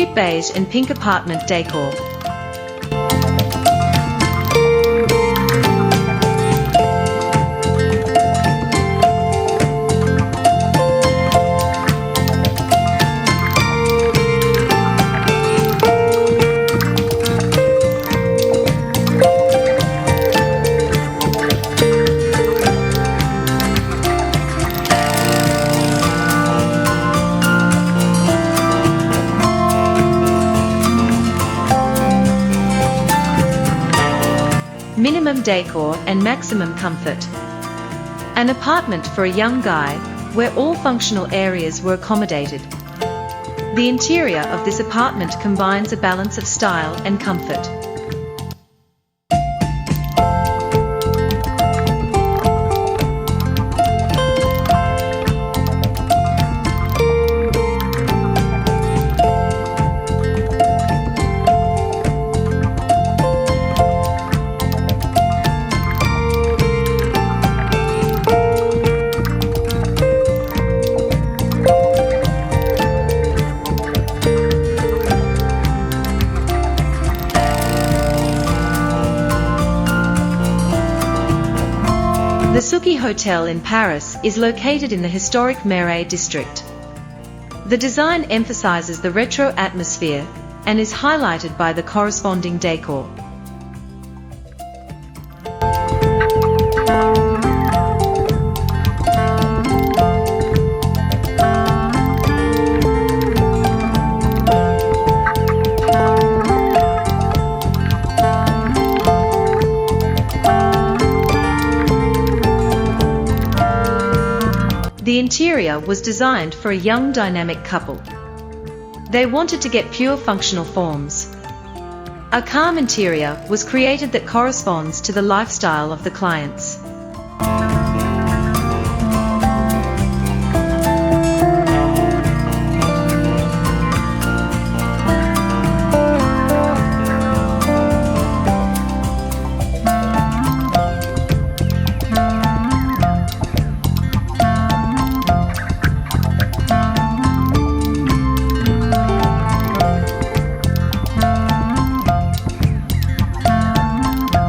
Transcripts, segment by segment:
cute beige and pink apartment decor. Minimum decor and maximum comfort. An apartment for a young guy, where all functional areas were accommodated. The interior of this apartment combines a balance of style and comfort. The Chic Hotel in Paris is located in the historic Marais district. The design emphasizes the retro atmosphere and is highlighted by the corresponding decor. The interior was designed for a young dynamic couple. They wanted to get pure functional forms. A calm interior was created that corresponds to the lifestyle of the clients.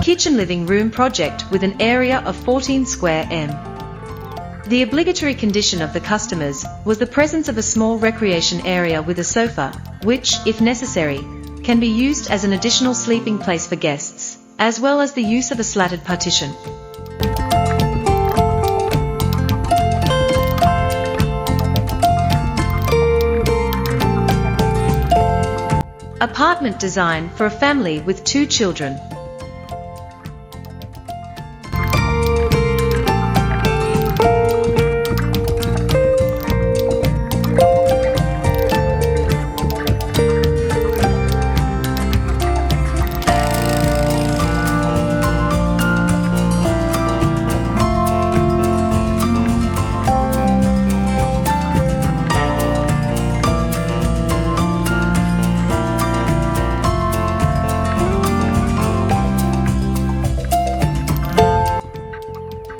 Kitchen living room project with an area of 14 square m. The obligatory condition of the customers was the presence of a small recreation area with a sofa, which, if necessary, can be used as an additional sleeping place for guests, as well as the use of a slatted partition. Apartment design for a family with 2 children.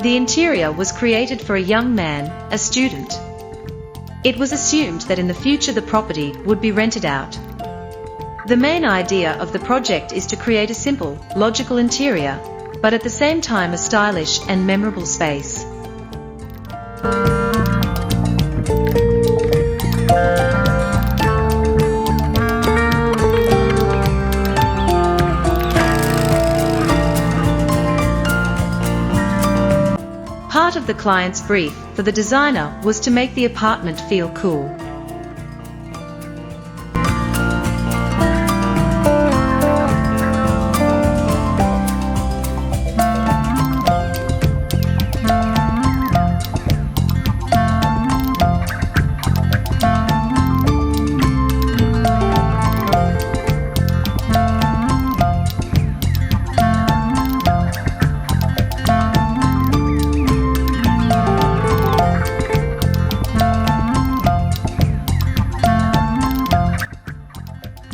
The interior was created for a young man, a student. It was assumed that in the future the property would be rented out. The main idea of the project is to create a simple, logical interior, but at the same time a stylish and memorable space. Part of the client's brief for the designer was to make the apartment feel cool.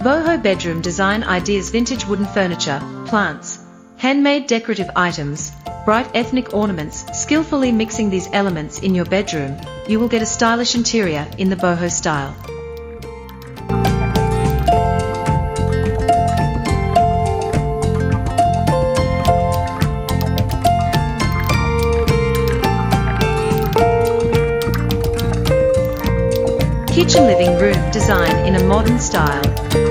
Boho bedroom design ideas: vintage wooden furniture, plants, handmade decorative items, bright ethnic ornaments. Skillfully mixing these elements in your bedroom, you will get a stylish interior in the boho style. kitchen living room design in a modern style.